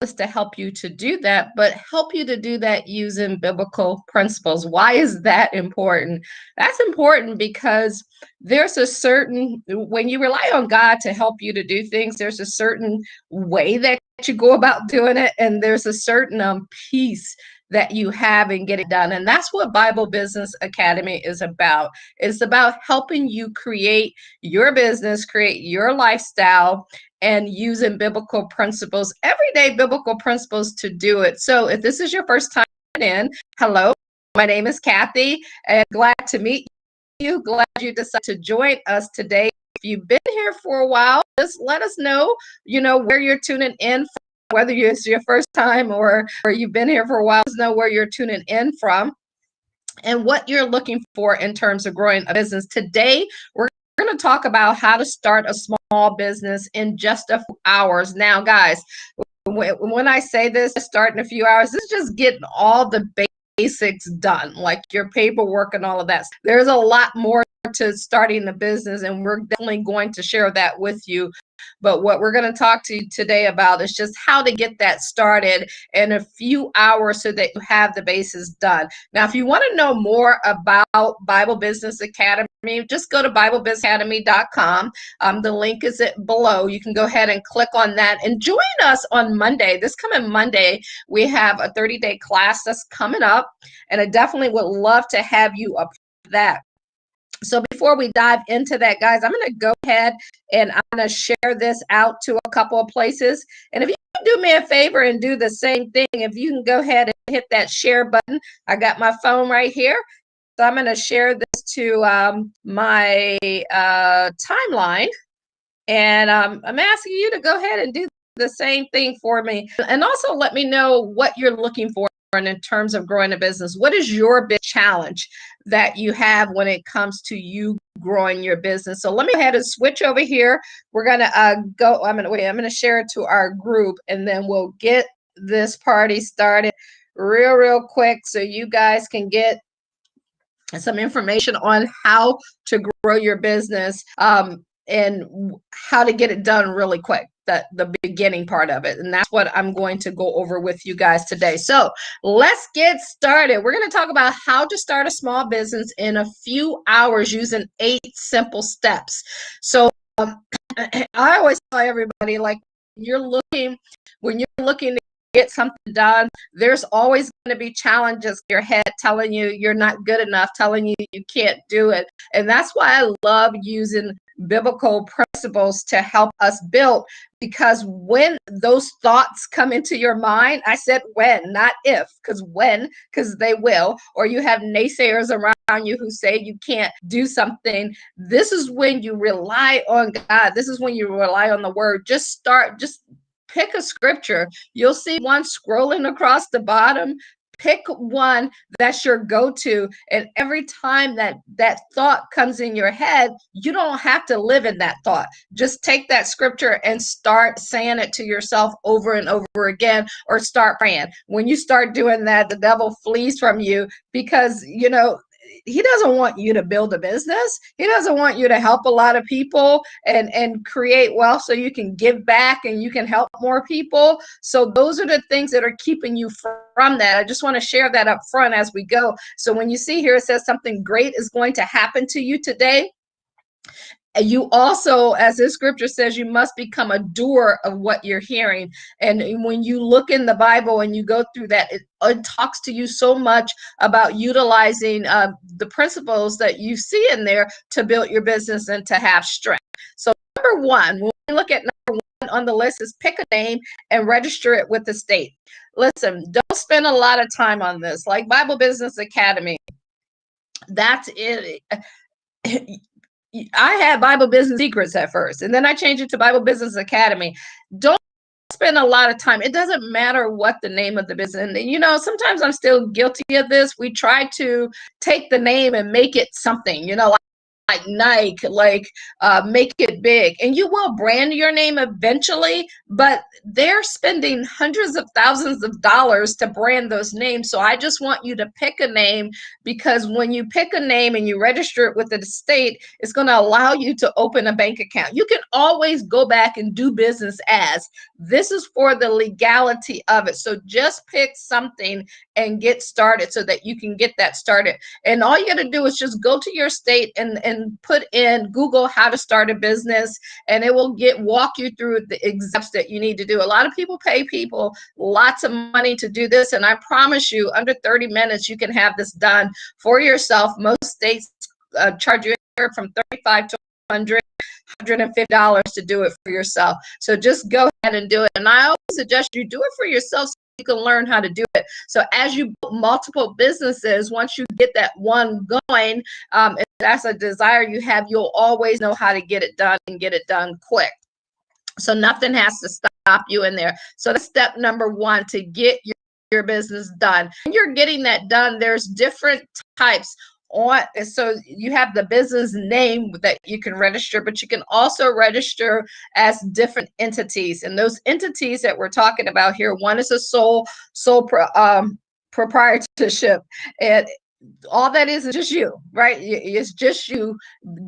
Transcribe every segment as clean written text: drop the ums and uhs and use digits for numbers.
is to help you to do that, but help you to do that using biblical principles. Why is that important? That's important because there's a certain, when you rely on God to help you to do things, there's a certain way that you go about doing it, and there's a certain peace that you have in getting done. And that's what Bible Business Academy is about. It's about helping you create your business, create your lifestyle, and using biblical principles, everyday biblical principles to do it. So if this is your first time in, hello, my name is Cathy, and glad to meet you. Glad you decided to join us today. If you've been here for a while, just let us know, where you're tuning in from, whether it's your first time or you've been here for a while, just know where you're tuning in from and what you're looking for in terms of growing a business. Today, we're going to talk about how to start a small business in just a few hours. Now, guys, when I say this, start in a few hours, this is just getting all the basics done, like your paperwork and all of that. There's a lot more to starting the business, and we're definitely going to share that with you. But what we're going to talk to you today about is just how to get that started in a few hours so that you have the basis done. Now, if you want to know more about Bible Business Academy, just go to BibleBusinessAcademy.com. The link is below. You can go ahead and click on that and join us on Monday. This coming Monday, we have a 30-day class that's coming up, and I definitely would love to have you up for that. So before we dive into that, guys, I'm going to go ahead and I'm going to share this out to a couple of places. And if you do me a favor and do the same thing, if you can go ahead and hit that share button. I got my phone right here. So I'm going to share this to my timeline. And I'm asking you to go ahead and do the same thing for me. And also let me know what you're looking for in terms of growing a business. What is your big challenge that you have when it comes to you growing your business? So let me go ahead and switch over here. We're gonna I'm gonna share it to our group, and then we'll get this party started real quick so you guys can get some information on how to grow your business and how to get it done really quick. The beginning part of it. And that's what I'm going to go over with you guys today. So let's get started. We're going to talk about how to start a small business in a few hours using 8 simple steps. So I always tell everybody, like, when you're looking to get something done, there's always going to be challenges in your head telling you you're not good enough, telling you you can't do it. And that's why I love using biblical principles to help us build, because when those thoughts come into your mind, I said when, not if, because they will, or you have naysayers around you who say you can't do something. This is when you rely on God. This is when you rely on the word. Just pick a scripture. You'll see one scrolling across the bottom. Pick one that's your go-to, and every time that thought comes in your head, you don't have to live in that thought. Just take that scripture and start saying it to yourself over and over again, or start praying. When you start doing that, the devil flees from you, because he doesn't want you to build a business. He doesn't want you to help a lot of people and create wealth so you can give back and you can help more people. So those are the things that are keeping you from that. I just want to share that up front as we go. So when you see here, it says something great is going to happen to you today. You also, as this scripture says, you must become a doer of what you're hearing. And when you look in the Bible and you go through that, it talks to you so much about utilizing the principles that you see in there to build your business and to have strength. So number one, when we look at number one on the list, is pick a name and register it with the state. Listen, don't spend a lot of time on this. Like Bible Business Academy, that's it. I had Bible Business Secrets at first, and then I changed it to Bible Business Academy. Don't spend a lot of time. It doesn't matter what the name of the business. And, sometimes I'm still guilty of this. We try to take the name and make it something, like like Nike, like make it big. And you will brand your name eventually, but they're spending hundreds of thousands of dollars to brand those names. So I just want you to pick a name, because when you pick a name and you register it with the state, it's going to allow you to open a bank account. You can always go back and do business as. This is for the legality of it. So just pick something and get started so that you can get that started. And all you got to do is just go to your state and put in Google how to start a business, and it will walk you through the steps that you need to do. A lot of people pay people lots of money to do this, and I promise you, under 30 minutes, you can have this done for yourself. Most states charge you from $35 to $150 to do it for yourself. So just go ahead and do it. And I always suggest you do it for yourself so you can learn how to do it. So as you build multiple businesses, once you get that one going, if that's a desire you have, you'll always know how to get it done and get it done quick. So nothing has to stop you in there. So that's step number one, to get your business done. When you're getting that done, there's different types. So you have the business name that you can register, but you can also register as different entities. And those entities that we're talking about here, one is a sole proprietorship, and all that is just you, right? It's just you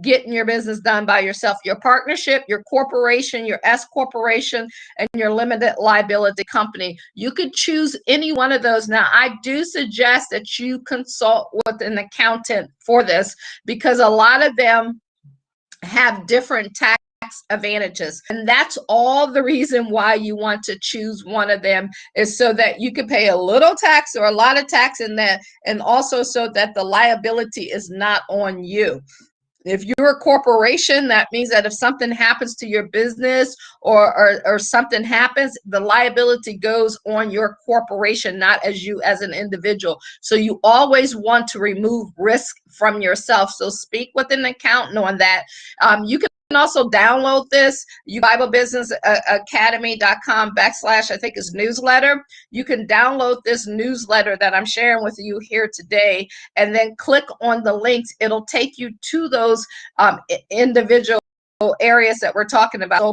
getting your business done by yourself. Your partnership, your corporation, your S corporation, and your limited liability company. You could choose any one of those. Now, I do suggest that you consult with an accountant for this, because a lot of them have different tax advantages, and that's all the reason why you want to choose one of them, is so that you can pay a little tax or a lot of tax in that, and also so that the liability is not on you. If you're a corporation, that means that if something happens to your business or something happens, the liability goes on your corporation, not as you as an individual. So you always want to remove risk from yourself. So speak with an accountant on that. You can also download this, BibleBusinessAcademy.com / I think is newsletter. You can download this newsletter that I'm sharing with you here today, and then click on the links. It'll take you to those individual areas that we're talking about. So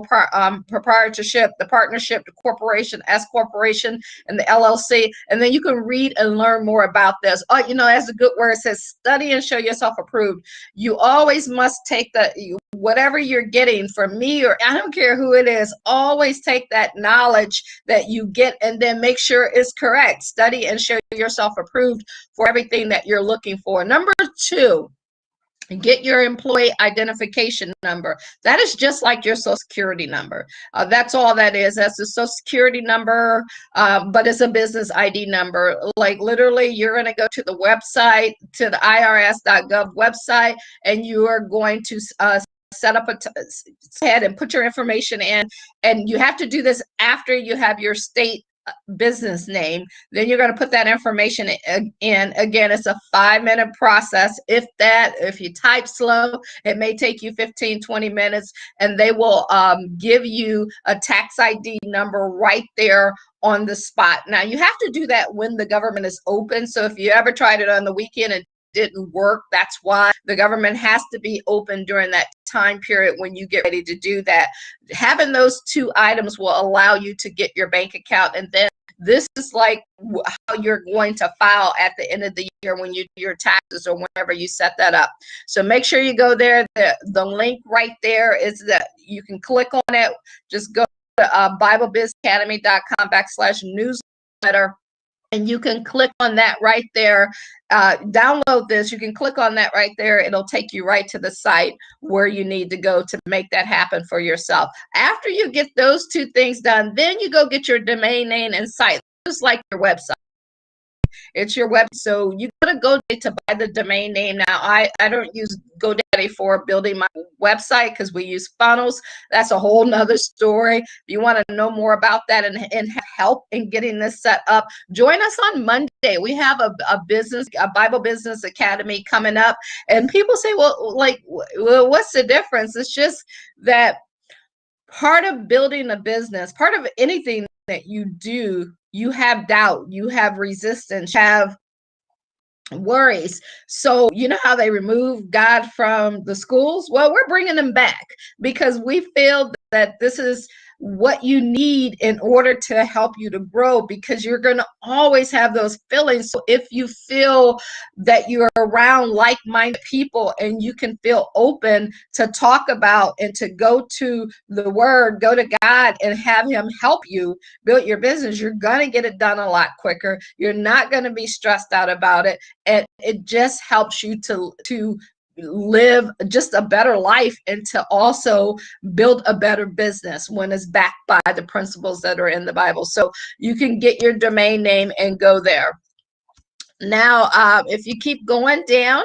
proprietorship, the partnership, the corporation, S corporation, and the LLC. And then you can read and learn more about this. You know, as a good word says, study and show yourself approved. You always must take whatever you're getting from me, or I don't care who it is, always take that knowledge that you get and then make sure it's correct. Study and show yourself approved for everything that you're looking for. Number two, get your employee identification number. That is just like your social security number. That's all that is. That's a social security number, but it's a business ID number. Like literally, you're going to go to the website, to the irs.gov website, and you are going to set up head and put your information in. And you have to do this after you have your state business name. Then you're going to put that information in. Again, it's a 5-minute process. If you type slow, it may take you 15-20 minutes, and they will give you a tax ID number right there on the spot. Now, you have to do that when the government is open. So if you ever tried it on the weekend and didn't work, that's why the government has to be open during that time period when you get ready to do that. Having those two items will allow you to get your bank account, and then this is like how you're going to file at the end of the year when you do your taxes or whenever you set that up. So make sure you go there. The link right there is that you can click on it. Just go to BibleBizAcademy.com / newsletter. And you can click on that right there. Download this. You can click on that right there. It'll take you right to the site where you need to go to make that happen for yourself. After you get those two things done, then you go get your domain name and site, just like your website. It's your web. So you go to GoDaddy to buy the domain name. Now, I don't use GoDaddy for building my website because we use funnels. That's a whole nother story. If you want to know more about that and help in getting this set up, join us on Monday. We have a Bible Business Academy coming up. And people say, well, what's the difference? It's just that part of building a business, part of anything that you do, you have doubt, you have resistance, you have worries. So you know how they remove God from the schools? Well, we're bringing them back because we feel that this is what you need in order to help you to grow, because you're going to always have those feelings. So if you feel that you're around like-minded people and you can feel open to talk about and to go to the word, go to God and have him help you build your business, you're going to get it done a lot quicker. You're not going to be stressed out about it, and it just helps you to live just a better life and to also build a better business when it's backed by the principles that are in the Bible. So you can get your domain name and go there. Now, if you keep going down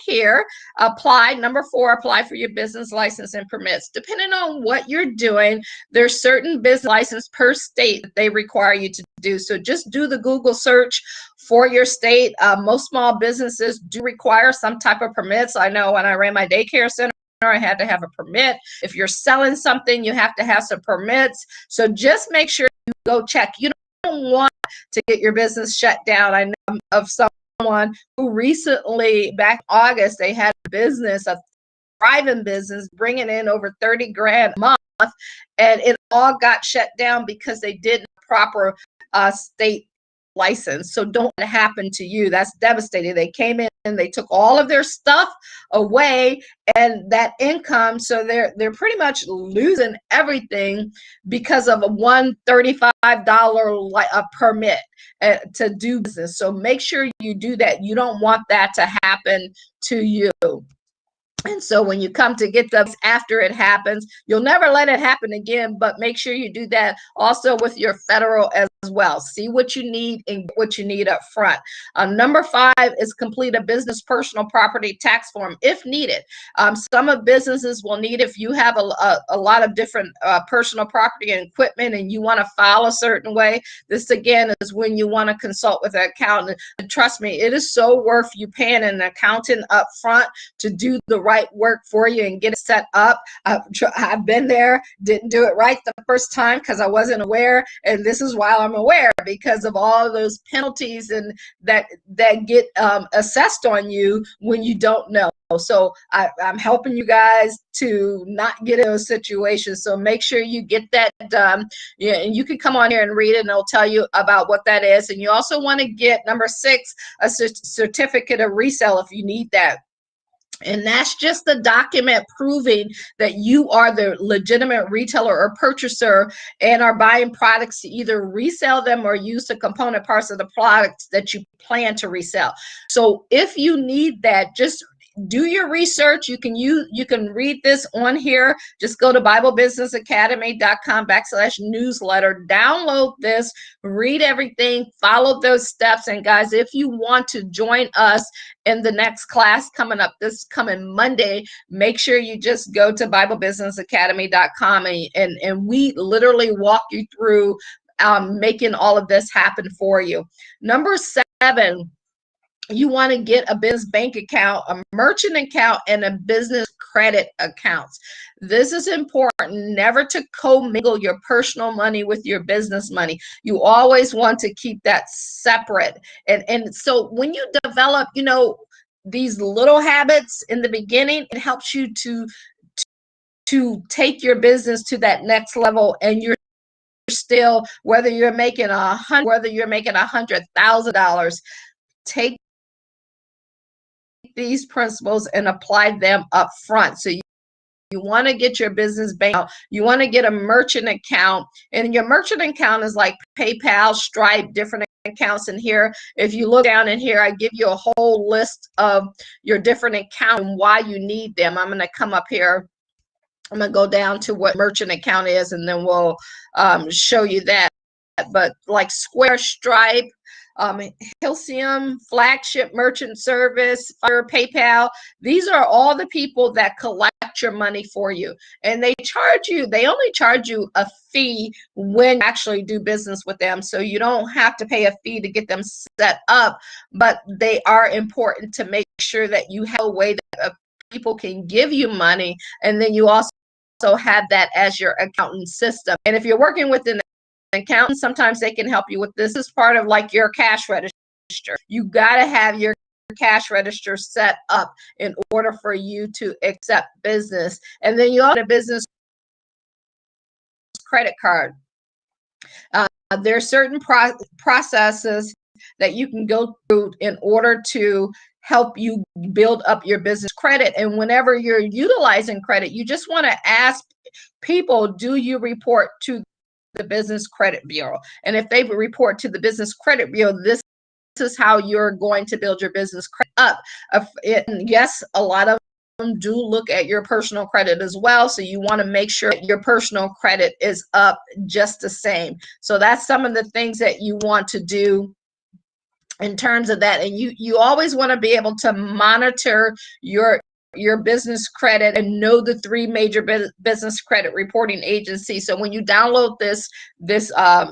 here, apply. Number 4, apply for your business license and permits. Depending on what you're doing, there's certain business license per state that they require you to do. So just do the Google search for your state. Most small businesses do require some type of permits. I know when I ran my daycare center, I had to have a permit. If you're selling something, you have to have some permits. So just make sure you go check. You don't want to get your business shut down. I know of someone who recently, back in August, they had a business, a thriving business, bringing in over 30 grand a month, and it all got shut down because they didn't have proper state license. So don't let it happen to you. That's devastating. They came in and they took all of their stuff away and that income. So they're pretty much losing everything because of a $135 permit to do business. So make sure you do that. You don't want that to happen to you. And so when you come to get them after it happens, you'll never let it happen again, but make sure you do that also with your federal as well. See what you need and what you need up front. Number 5 is complete a business personal property tax form if needed. Some of businesses will need, if you have a lot of different personal property and equipment and you want to file a certain way, this again is when you want to consult with an accountant. And trust me, it is so worth you paying an accountant up front to do the right work for you and get it set up. I've been there, didn't do it right the first time because I wasn't aware, and this is why I'm aware, because of all of those penalties and that get assessed on you when you don't know. So I'm helping you guys to not get in those situations. So make sure you get that done. Yeah, and you can come on here and read it, and it'll tell you about what that is. And you also want to get number 6, a certificate of resale if you need that. And that's just the document proving that you are the legitimate retailer or purchaser and are buying products to either resell them or use the component parts of the products that you plan to resell. So if you need that, just do your research. You can read this on here. Just go to BibleBusinessAcademy.com/newsletter. Download this, read everything, follow those steps. And guys, if you want to join us in the next class coming up this coming Monday, make sure you just go to BibleBusinessAcademy.com and we literally walk you through making all of this happen for you. Number 7, you want to get a business bank account, a merchant account, and a business credit account. This is important, never to commingle your personal money with your business money. You always want to keep that separate. And so when you develop, these little habits in the beginning, it helps you to take your business to that next level, and you're still, whether you're making $100,000, take these principles and apply them up front. So you want to get your business bank account, you want to get a merchant account, and your merchant account is like PayPal, Stripe, different accounts in here. If you look down in here, I give you a whole list of your different accounts and why you need them. I'm going to come up here. I'm going to go down to what merchant account is, and then we'll show you that. But like Square, Stripe, Hilcium, Flagship Merchant Service, Fire, PayPal, these are all the people that collect your money for you. And they only charge you a fee when you actually do business with them. So you don't have to pay a fee to get them set up, but they are important to make sure that you have a way that people can give you money. And then you also have that as your accountant system. And if you're working with an accountant, sometimes they can help you with this. This is part of like your cash register. You got to have your cash register set up in order for you to accept business. And then you also have a business credit card. There are certain processes that you can go through in order to help you build up your business credit. And whenever you're utilizing credit, you just want to ask people, do you report to the Business Credit Bureau? And if they report to the Business Credit Bureau, this is how you're going to build your business credit up. Yes, a lot of them do look at your personal credit as well. So you want to make sure that your personal credit is up just the same. So that's some of the things that you want to do in terms of that. And you always want to be able to monitor your business credit and know the three major business credit reporting agencies. So when you download this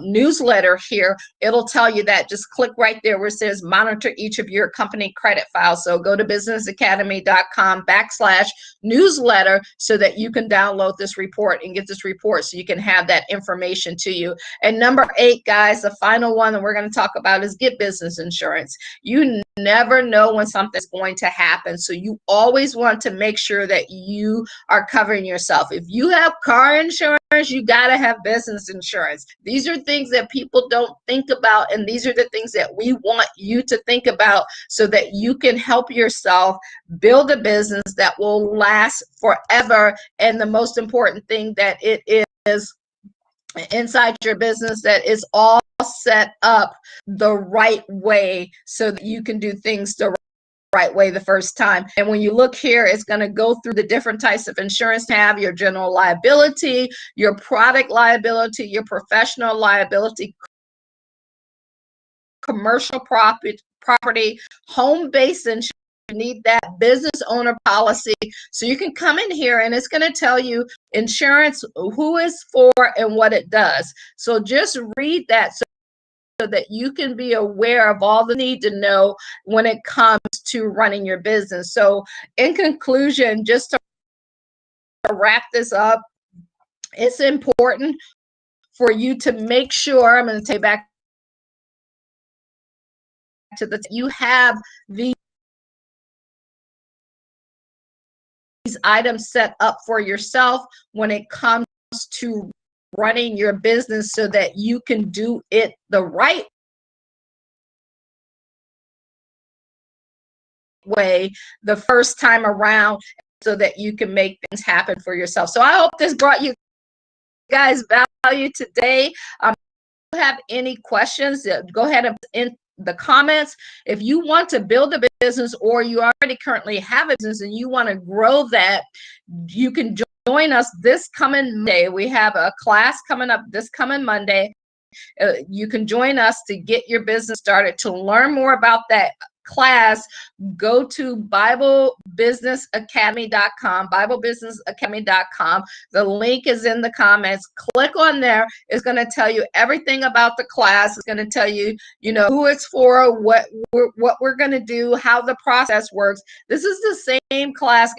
newsletter here, it'll tell you that. Just click right there where it says monitor each of your company credit files. So go to businessacademy.com/newsletter so that you can download this report and get this report so you can have that information to you. And number 8, guys, the final one that we're going to talk about is get business insurance. You never know when something's going to happen. So you always want to make sure that you are covering yourself. If you have car insurance, you got to have business insurance. These are things that people don't think about, and these are the things that we want you to think about so that you can help yourself build a business that will last forever. And the most important thing, that it is inside your business that is all set up the right way so that you can do things the right way the first time. And when you look here, it's going to go through the different types of insurance to have: your general liability, your product liability, your professional liability, commercial property, home-based insurance. You need that business owner policy. So you can come in here and it's going to tell you insurance, who is for and what it does. So just read that so that you can be aware of all the need to know when it comes to running your business. So in conclusion, just to wrap this up, it's important for you to make sure, I'm going to take back to you have these items set up for yourself when it comes to running your business so that you can do it the right way the first time around so that you can make things happen for yourself. So I hope this brought you guys value today. If you have any questions, go ahead and in the comments. If you want to build a business or you already currently have a business and you want to grow that, you can join us this coming Monday. We have a class coming up this coming Monday. You can join us to get your business started. To learn more about that class, go to BibleBusinessAcademy.com, BibleBusinessAcademy.com. The link is in the comments. Click on there. It's going to tell you everything about the class. It's going to tell you, who it's for, what we're going to do, how the process works. This is the same class, guys,